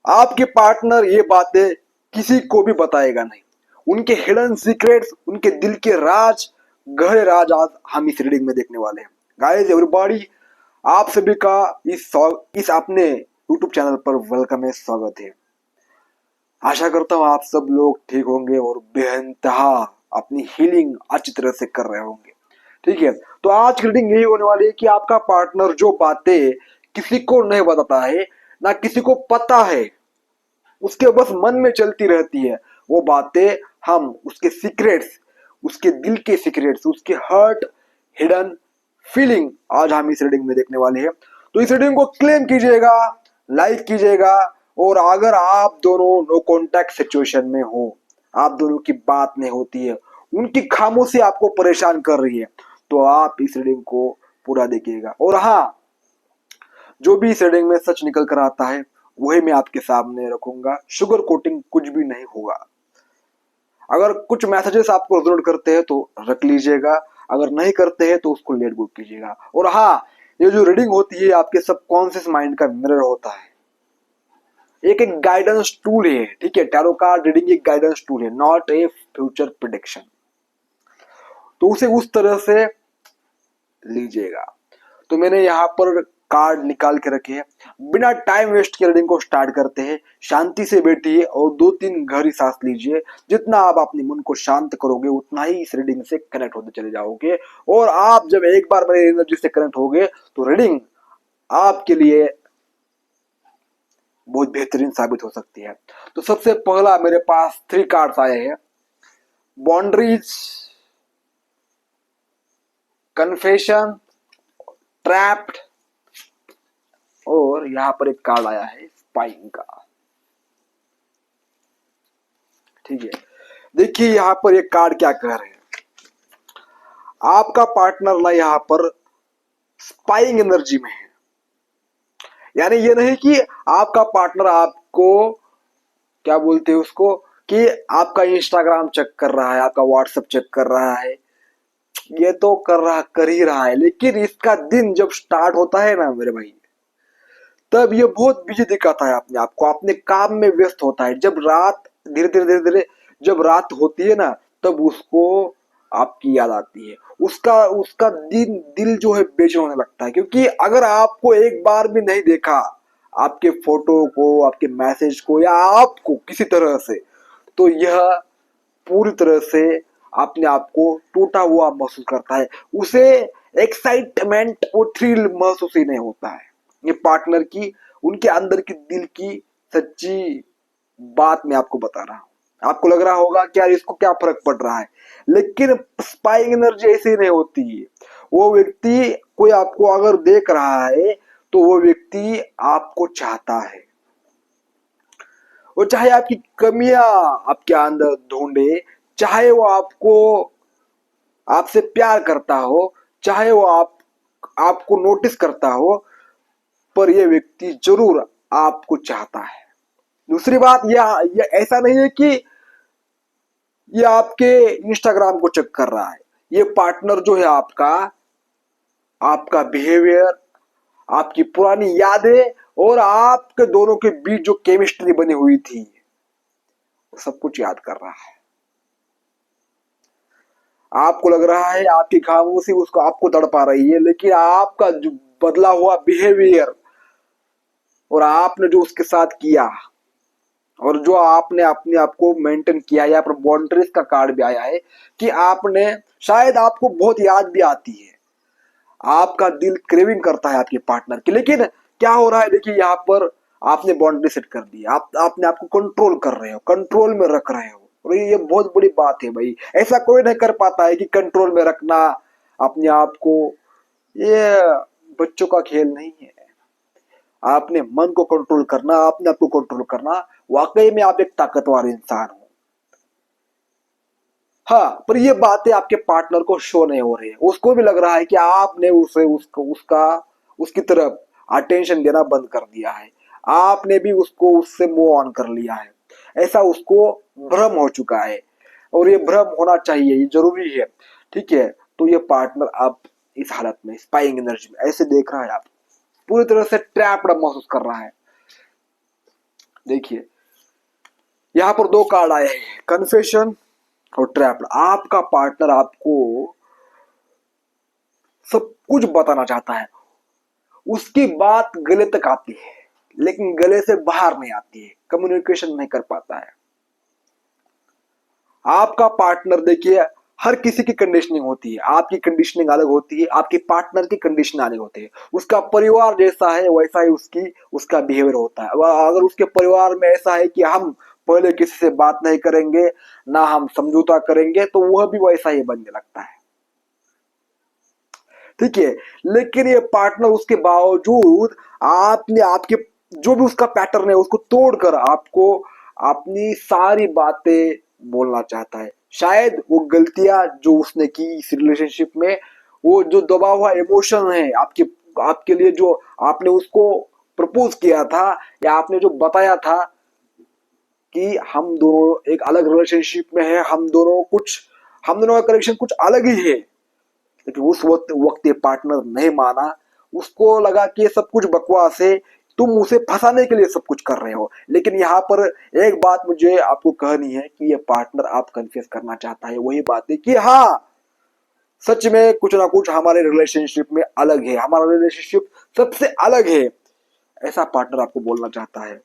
आपके पार्टनर ये बातें किसी को भी बताएगा नहीं। उनके हिडन सीक्रेट्स, उनके दिल के राज, गहरे राज आज हम इस रीडिंग में देखने वाले हैं। गाइस एवरीबॉडी, आप सभी का इस अपने यूट्यूब चैनल पर वेलकम है, स्वागत है। आशा करता हूँ आप सब लोग ठीक होंगे और बेइंतहा अपनी हीलिंग अच्छी तरह से कर रहे होंगे। ठीक है, तो आज की रीडिंग यही होने वाली है कि आपका पार्टनर जो बातें किसी को नहीं बताता है, ना किसी को पता है, उसके बस मन में चलती रहती है, वो बातें हम उसके सीक्रेट्स, उसके दिल के सीक्रेट्स, उसके हर्ट, हिडन फीलिंग आज हम इस रीडिंग में देखने वाले हैं। तो इस रीडिंग को क्लेम कीजिएगा, लाइक कीजिएगा, और अगर आप दोनों नो कॉन्टैक्ट सिचुएशन में हो, आप दोनों की बात नहीं होती है, उनकी खामोशी आपको परेशान कर रही है, तो आप इस रीडिंग को पूरा देखिएगा। और हाँ, जो भी इस रीडिंग में सच निकल कर आता है वही मैं आपके सामने रखूंगा, शुगर कोटिंग कुछ भी नहीं होगा। अगर कुछ मैसेजेस आपको रेजोनेट करते हैं तो रख लीजिएगा, अगर नहीं करते हैं तो उसको लेट गो कीजिएगा। और हाँ, ये जो रीडिंग होती है आपके सबकॉन्शियस माइंड का मिरर होता है, एक गाइडेंस टूल है। ठीक है, टैरो कार्ड रीडिंग एक गाइडेंस टूल है, नॉट ए फ्यूचर प्रिडिक्शन। तो उसे उस तरह से लीजिएगा। तो मैंने यहाँ पर कार्ड निकाल के रखे हैं। बिना टाइम वेस्ट के रीडिंग को स्टार्ट करते हैं। शांति से बैठिए और 2-3 गहरी सांस लीजिए। जितना आप अपने मन को शांत करोगे उतना ही इस रीडिंग से कनेक्ट होते चले जाओगे। और आप जब एक बार मेरी एनर्जी से कनेक्ट होगे तो रीडिंग आपके लिए बहुत बेहतरीन साबित हो सकती है। तो सबसे पहला मेरे पास 3 कार्ड्स आए हैं, बाउंड्रीज, कन्फेशन, ट्रैप्ड, और यहां पर एक कार्ड आया है स्पाइंग का। ठीक है, देखिए यहां पर एक कार्ड क्या कह रहे हैं। आपका पार्टनर ना यहां पर स्पाइंग एनर्जी में है। यानी ये नहीं कि आपका पार्टनर आपको क्या बोलते हैं उसको, कि आपका इंस्टाग्राम चेक कर रहा है, आपका व्हाट्सएप चेक कर रहा है, ये तो कर ही रहा है, लेकिन इसका दिन जब स्टार्ट होता है ना मेरे भाई, तब ये बहुत बिजी दिखाता है अपने आप को, अपने काम में व्यस्त होता है। जब रात धीरे धीरे जब रात होती है ना, तब उसको आपकी याद आती है। उसका उसका दिल जो है बेचैन होने लगता है, क्योंकि अगर आपको एक बार भी नहीं देखा, आपके फोटो को, आपके मैसेज को, या आपको किसी तरह से, तो यह पूरी तरह से अपने आप को टूटा हुआ महसूस करता है। उसे एक्साइटमेंट और थ्रिल महसूस ही नहीं होता है। ये पार्टनर की, उनके अंदर की दिल की सच्ची बात मैं आपको बता रहा हूं। आपको लग रहा होगा कि यार इसको क्या फर्क पड़ रहा है, लेकिन स्पाइंग एनर्जी ऐसी नहीं होती है। वो व्यक्ति कोई आपको अगर देख रहा है तो वो व्यक्ति आपको चाहता है। वो चाहे आपकी कमियां आपके अंदर ढूंढे, चाहे वो आपसे प्यार करता हो, चाहे वो आपको नोटिस करता हो, पर यह व्यक्ति जरूर आपको चाहता है। दूसरी बात, यह ऐसा नहीं है कि ये आपके इंस्टाग्राम को चेक कर रहा है। ये पार्टनर जो है आपका बिहेवियर, आपकी पुरानी यादें और आपके दोनों के बीच जो केमिस्ट्री बनी हुई थी, सब कुछ याद कर रहा है। आपको लग रहा है आपकी खामोशी उसको आपको तड़पा रही है, लेकिन आपका जो बदला हुआ बिहेवियर और आपने जो उसके साथ किया और जो आपने अपने आप को मेंटेन किया, यहाँ पर बाउंड्रीज का कार्ड भी आया है कि आपने, शायद आपको बहुत याद भी आती है, आपका दिल क्रेविंग करता है आपके पार्टनर की, लेकिन क्या हो रहा है, देखिए यहाँ पर आपने बाउंड्री सेट कर दी, आपने आपको कंट्रोल कर रहे हो, कंट्रोल में रख रहे हो। और ये बहुत बड़ी बात है भाई, ऐसा कोई नहीं कर पाता है कि कंट्रोल में रखना अपने आप को। ये बच्चों का खेल नहीं है। आपने मन को कंट्रोल करना, अपने आप को कंट्रोल करना, वाकई में आप एक ताकतवर इंसान हो। हाँ, पर ये बातें आपके पार्टनर को शो नहीं हो रही है। उसको भी लग रहा है कि आपने उसकी तरफ अटेंशन देना बंद कर दिया है, आपने भी उससे मूव ऑन कर लिया है, ऐसा उसको भ्रम हो चुका है। और ये भ्रम होना चाहिए, ये जरूरी है। ठीक है, तो ये पार्टनर अब इस हालत में, स्पाइंग एनर्जी में ऐसे देख रहा है, आप पूरी तरह से ट्रैप्ड महसूस कर रहा है। देखिए यहाँ पर दो कार्ड आए हैं, कन्फेशन और ट्रैप्ड। आपका पार्टनर आपको सब कुछ बताना चाहता है, उसकी बात गले तक आती है लेकिन गले से बाहर नहीं आती है, कम्युनिकेशन नहीं कर पाता है। आपका पार्टनर देखिए, हर किसी की कंडीशनिंग होती है, आपकी कंडीशनिंग अलग होती है, आपके पार्टनर की कंडीशन अलग होती है। उसका परिवार जैसा है वैसा ही उसका बिहेवियर होता है। अगर उसके परिवार में ऐसा है कि हम पहले किसी से बात नहीं करेंगे, ना हम समझौता करेंगे, तो वह भी वैसा ही बनने लगता है। ठीक है, लेकिन ये पार्टनर उसके बावजूद आपने आपके जो भी उसका पैटर्न है उसको तोड़कर आपको अपनी सारी बातें बोलना चाहता है। शायद वो गलतियां जो उसने की इस रिलेशनशिप में, वो जो दबा हुआ इमोशन है आपके आपके लिए, जो आपने उसको प्रपोज किया था या आपने जो बताया था कि हम दोनों एक अलग रिलेशनशिप में है, हम दोनों का कनेक्शन कुछ अलग ही है, लेकिन उस वक्त ये पार्टनर नहीं माना। उसको लगा कि ये सब कुछ बकवास है, तुम उसे फंसाने के लिए सब कुछ कर रहे हो। लेकिन यहाँ पर एक बात मुझे आपको कहनी है कि ये पार्टनर आप कन्फेस करना चाहता है वही बात है कि हाँ, सच में कुछ ना कुछ हमारे रिलेशनशिप में अलग है, हमारा रिलेशनशिप सबसे अलग है, ऐसा पार्टनर आपको बोलना चाहता है।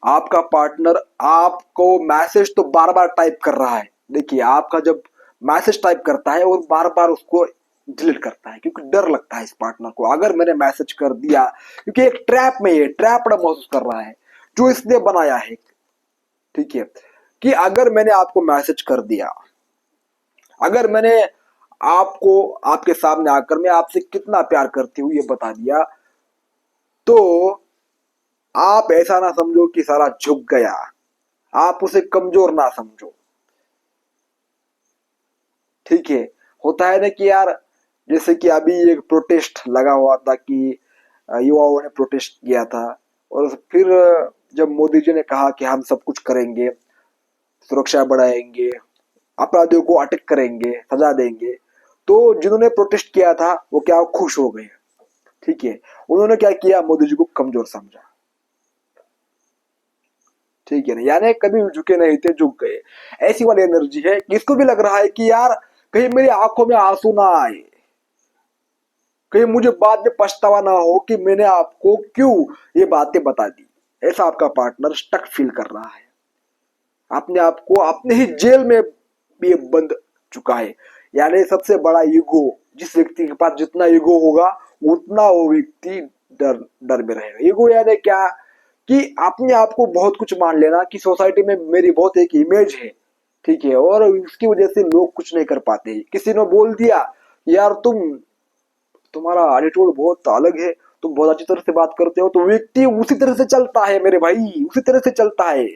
आपका पार्टनर आपको मैसेज तो बार बार टाइप कर रहा है। देखिए, आपका जब मैसेज टाइप करता है और बार बार उसको डिलीट करता है, क्योंकि डर लगता है इस पार्टनर को, अगर मैंने मैसेज कर दिया, क्योंकि एक ट्रैप में ये ट्रैप्ड महसूस कर रहा है जो इसने बनाया है। ठीक है, कि अगर मैंने आपको मैसेज कर दिया, अगर मैंने आपको आपके सामने आकर मैं आपसे कितना प्यार करती हूँ ये बता दिया, तो आप ऐसा ना समझो कि सारा झुक गया, आप उसे कमजोर ना समझो। ठीक है, होता है ना कि यार, जैसे कि अभी एक प्रोटेस्ट लगा हुआ था कि युवाओं ने प्रोटेस्ट किया था, और फिर जब मोदी जी ने कहा कि हम सब कुछ करेंगे, सुरक्षा बढ़ाएंगे, अपराधियों को अटक करेंगे, सजा देंगे, तो जिन्होंने प्रोटेस्ट किया था वो क्या खुश हो गए। ठीक है, उन्होंने क्या किया, मोदी जी को कमजोर समझा। ठीक है ना, यानी कभी झुके नहीं थे, झुक गए। ऐसी वाली एनर्जी है कि इसको भी लग रहा है कि यार कहीं मेरी आंखों में आंसू ना आए, कहीं मुझे बाद में पछतावा ना हो कि मैंने आपको क्यों ये बातें बता दी। ऐसा आपका पार्टनर स्टक फील कर रहा है, अपने आप को अपने ही जेल में ये बंद चुका है। यानी सबसे बड़ा ईगो, जिस व्यक्ति के पास जितना ईगो होगा उतना वो व्यक्ति डर डर में रहेगा। ईगो यानी क्या, कि अपने आप को बहुत कुछ मान लेना कि सोसाइटी में मेरी बहुत एक इमेज है। ठीक है, और उसकी वजह से लोग कुछ नहीं कर पाते। किसी ने बोल दिया यार तुम्हारा एटीट्यूड बहुत अलग है, तुम बहुत अच्छी तरह से बात करते हो, तो व्यक्ति उसी तरह से चलता है मेरे भाई, उसी तरह से चलता है,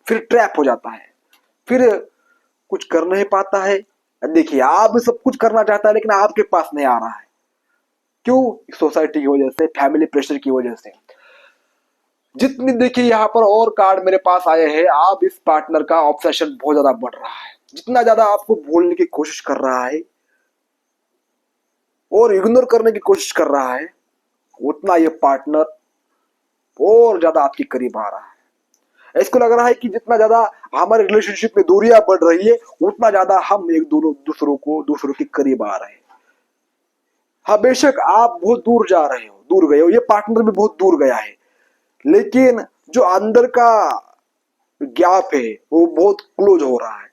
फिर ट्रैप हो जाता है, फिर कुछ कर नहीं पाता है। देखिए, आप सब कुछ करना चाहता है लेकिन आपके पास नहीं आ रहा है, क्यों? सोसाइटी की वजह से, फैमिली प्रेशर की वजह से। जितनी देखिए यहाँ पर और कार्ड मेरे पास आए हैं, आप इस पार्टनर का ऑब्सेशन बहुत ज्यादा बढ़ रहा है, जितना ज्यादा आपको भूलने की कोशिश कर रहा है और इग्नोर करने की कोशिश कर रहा है, उतना ये पार्टनर और ज्यादा आपके करीब आ रहा है। इसको लग रहा है कि जितना ज्यादा हमारे रिलेशनशिप में दूरियां बढ़ रही है, उतना ज्यादा हम एक दोनों दूसरों के करीब आ रहे हैं। हाँ, बेशक आप बहुत दूर जा रहे हो, दूर गए हो, ये पार्टनर भी बहुत दूर गया है, लेकिन जो अंदर का गैप है वो बहुत क्लोज हो रहा है।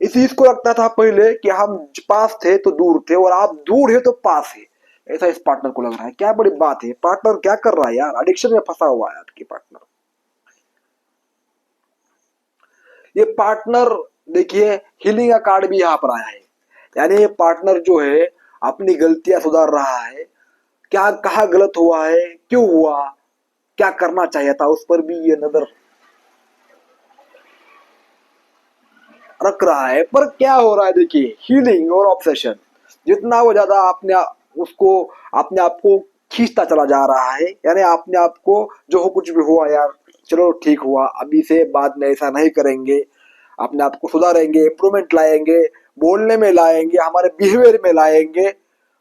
इस चीज को लगता था पहले कि हम पास थे तो दूर थे, और आप दूर है तो पास है, ऐसा इस पार्टनर को लग रहा है। क्या बड़ी बात है, पार्टनर क्या कर रहा है यार, एडिक्शन में फंसा हुआ है आपकी पार्टनर। ये पार्टनर देखिए, हीलिंग का कार्ड भी यहाँ पर आया है, यानी ये पार्टनर जो है अपनी गलतियां सुधार रहा है, क्या कहा गलत हुआ है, क्यों हुआ, क्या करना चाहिए था, उस पर भी ये नजर रख रहा है। पर क्या हो रहा है, देखिए, हीलिंग और ऑब्सेशन, जितना वो ज्यादा उसको अपने आप को खींचता चला जा रहा है, यानी अपने आप को जो हो कुछ भी हुआ यार, चलो ठीक हुआ, अभी से बाद में ऐसा नहीं करेंगे, अपने आप को सुधारेंगे, इंप्रूवमेंट लाएंगे, बोलने में लाएंगे, हमारे बिहेवियर में लाएंगे,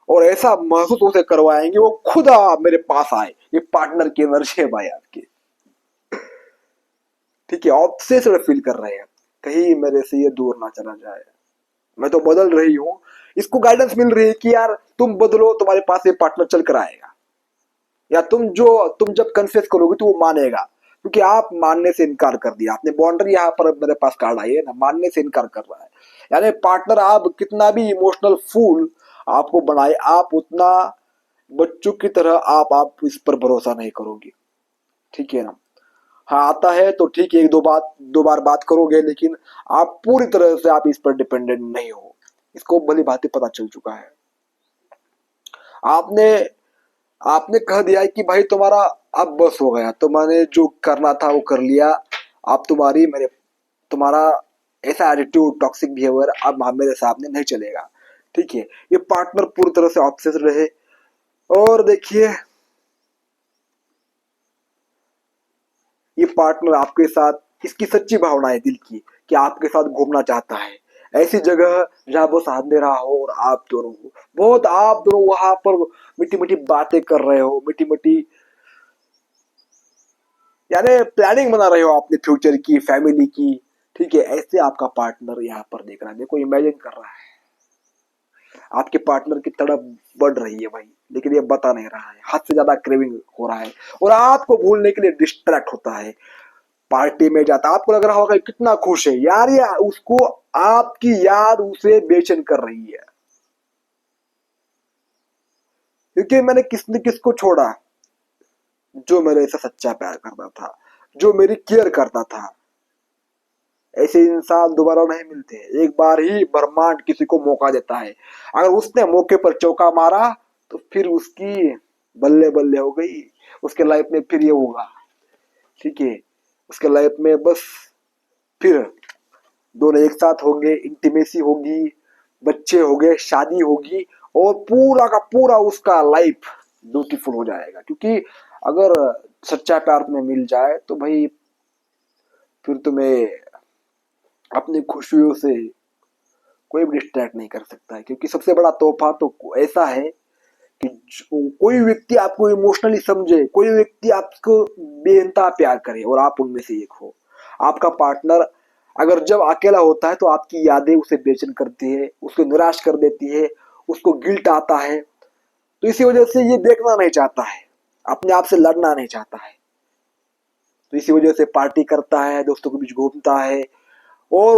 और ऐसा महसूस उसे करवाएंगे वो खुद मेरे पास आए। ये पार्टनर की एनर्जी है भाई आपकी। ठीक है, ऑब्सेस्ड फील कर रहे हैं, कहीं मेरे से ये दूर ना चला जाए, मैं तो बदल रही हूँ। इसको गाइडेंस मिल रही है कि यार तुम बदलो, तुम्हारे पास ये पार्टनर चल कर आएगा, या तुम जब कन्फेस करोगे तो वो मानेगा, क्योंकि आप मानने से इनकार कर दिया आपने। बाउंड्री यहाँ पर मेरे पास कार्ड आई है ना, मानने से इनकार कर रहा है। यानी पार्टनर आप कितना भी इमोशनल फूल आपको बनाए, आप उतना बच्चों की तरह आप इस पर भरोसा नहीं करोगे, ठीक है ना। हाँ आता है तो ठीक है, एक दो बार बात करोगे, लेकिन आप पूरी तरह से आप इस पर डिपेंडेंट नहीं हो, इसको भली भांति पता चल चुका है। आपने आपने कह दिया है कि भाई तुम्हारा अब बस हो गया, तो मैंने जो करना था वो कर लिया, अब तुम्हारा ऐसा एटीट्यूड, टॉक्सिक बिहेवियर अब मेरे सामने नहीं चलेगा, ठीक है। ये पार्टनर पूरी तरह से ऑब्सेस्ड रहे। और देखिए, ये पार्टनर आपके साथ, इसकी सच्ची भावना है दिल की कि आपके साथ घूमना चाहता है, ऐसी जगह जहां बस अंधेरा हो और आप दोनों हो, बहुत आप दोनों वहां पर मीठी मीठी बातें कर रहे हो, मीठी मीठी यानी प्लानिंग बना रहे हो अपने फ्यूचर की, फैमिली की, ठीक है। ऐसे आपका पार्टनर यहाँ पर देख रहा है, देखो इमेजिन कर रहा है, आपके पार्टनर की तड़प बढ़ रही है भाई, लेकिन ये बता नहीं रहा है, हद से ज्यादा क्रेविंग हो रहा है, और आपको भूलने के लिए डिस्ट्रैक्ट होता है, पार्टी में जाता है, आपको लग रहा होगा कितना खुश है यार, ये उसको आपकी याद उसे बेचैन कर रही है, क्योंकि मैंने किसने किसको छोड़ा, जो मेरे से सच्चा प्यार करता था, जो मेरी केयर करता था। ऐसे इंसान दोबारा नहीं मिलते, एक बार ही ब्रह्मांड किसी को मौका देता है, अगर उसने मौके पर चौका मारा तो फिर उसकी बल्ले बल्ले हो गई, उसके लाइफ में फिर ये होगा, ठीक है। उसके लाइफ में बस फिर दोनों एक साथ होंगे, इंटीमेसी होगी, बच्चे होंगे, शादी होगी, और पूरा का पूरा उसका लाइफ ब्यूटीफुल हो जाएगा, क्योंकि अगर सच्चा प्यार तुम्हें मिल जाए तो भाई फिर तुम्हें अपनी खुशियों से कोई भी डिस्ट्रैक्ट नहीं कर सकता है, क्योंकि सबसे बड़ा तोहफा तो ऐसा है कि कोई व्यक्ति आपको इमोशनली समझे, कोई व्यक्ति आपको बेइंतहा प्यार करे और आप उनमें से एक हो। आपका पार्टनर अगर जब अकेला होता है तो आपकी यादें उसे बेचैन करती है, उसको निराश कर देती है, उसको गिल्ट आता है, तो इसी वजह से ये देखना नहीं चाहता है, अपने आप से लड़ना नहीं चाहता है, तो इसी वजह से पार्टी करता है, दोस्तों के बीच घूमता है, और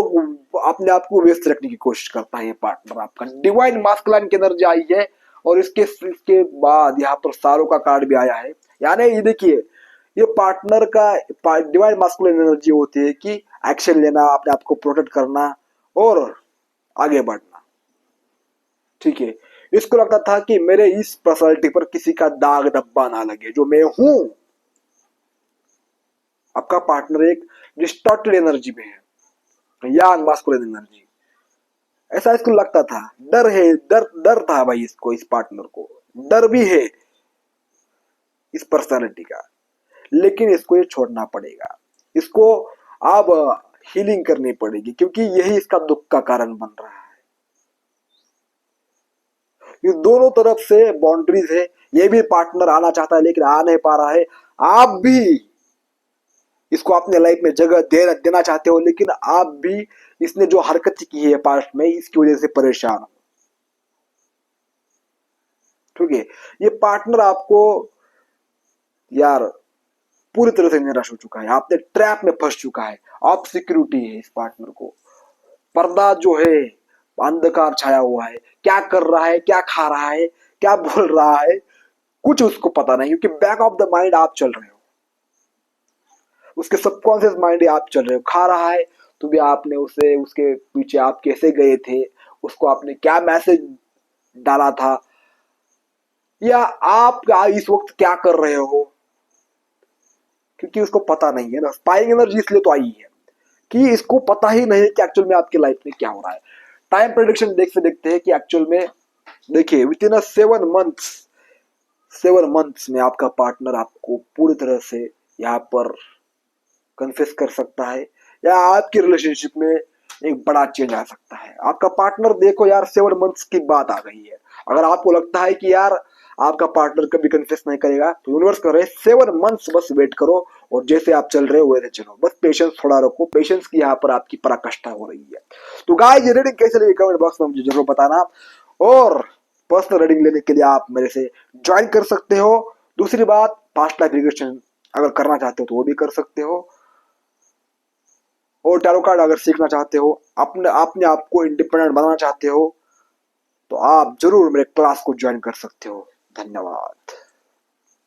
अपने आप को व्यस्त रखने की कोशिश करता है। ये पार्टनर आपका डिवाइन मास्कुलिन की एनर्जी आई है, और इसके बाद यहाँ पर सारों का कार्ड भी आया है। यानी ये देखिए, ये पार्टनर का डिवाइन मास्कुलिन एनर्जी होती है कि एक्शन लेना, अपने आप को प्रोटेक्ट करना और आगे बढ़ना, ठीक है। इसको लगता था कि मेरे इस पर्सनालिटी पर किसी का दाग धब्बा ना लगे, जो मैं हूं। आपका पार्टनर एक डिस्टॉर्टेड एनर्जी में है, यांग मास्कुलिन एनर्जी, ऐसा इसको लगता था। डर है, डर था भाई इसको, इस पार्टनर को डर भी है इस पर्सनालिटी का, लेकिन इसको ये छोड़ना पड़ेगा, इसको अब हीलिंग करनी पड़ेगी, क्योंकि यही इसका दुख का कारण बन रहा है। ये दोनों तरफ से बाउंड्रीज है, ये भी पार्टनर आना चाहता है लेकिन आ नहीं पा रहा है, आप भी इसको अपने लाइफ में जगह देना चाहते हो, लेकिन आप भी इसने जो हरकत की है पास्ट में, इसकी वजह से परेशान हो, ठीक है। ये पार्टनर आपको यार पूरी तरह से निराश हो चुका है, आपने ट्रैप में फंस चुका है, आप सिक्योरिटी है इस पार्टनर को, पर्दा जो है अंधकार छाया हुआ है, क्या कर रहा है, क्या खा रहा है, क्या बोल रहा है, कुछ उसको पता नहीं, क्योंकि बैक ऑफ द माइंड आप चल रहे हो, उसके सबकॉन्शियस माइंड आप चल रहे हो, खा रहा है तो भी आपने उसे, उसके पीछे आप कैसे गए थे, उसको आपने क्या मैसेज डाला था, या आप इस वक्त क्या कर रहे हो, क्योंकि उसको पता नहीं है ना। स्पाइंग एनर्जी इसलिए तो आई है कि इसको पता ही नहीं है कि एक्चुअल में आपकी लाइफ में क्या हो रहा है। टाइम प्रेडिक्शन देखते हैं कि एक्चुअल में, देखिए विद इन 7 मंथ्स में आपका पार्टनर आपको पूरी तरह से यहाँ पर कन्फेस कर सकता है, या आपकी रिलेशनशिप में एक बड़ा चेंज आ सकता है। आपका पार्टनर देखो यार, 7 मंथ्स की बात आ गई है, अगर आपको लगता है कि यार आपका पार्टनर कभी कन्फेस नहीं करेगा। तो यूनिवर्स कर रहे 7 मंथ्स बस वेट करो, और जैसे आप चल रहे हो वैसे चलो, बस पेशेंस थोड़ा रखो। पेशेंस की यहाँ पर आपकी पराकाष्ठा हो रही है। तो गाइस ये रीडिंग कैसे लगी कमेंट बॉक्स में मुझे जरूर बताना, और पर्सनल रीडिंग लेने के लिए आप मेरे से ज्वाइन कर सकते हो। दूसरी बात, पास्ट लाइफ रिग्रेशन अगर करना चाहते हो तो वो भी कर सकते हो, और टैरो कार्ड अगर सीखना चाहते हो, अपने अपने आप को इंडिपेंडेंट बनाना चाहते हो, तो आप जरूर मेरे क्लास को ज्वाइन कर सकते हो। धन्यवाद।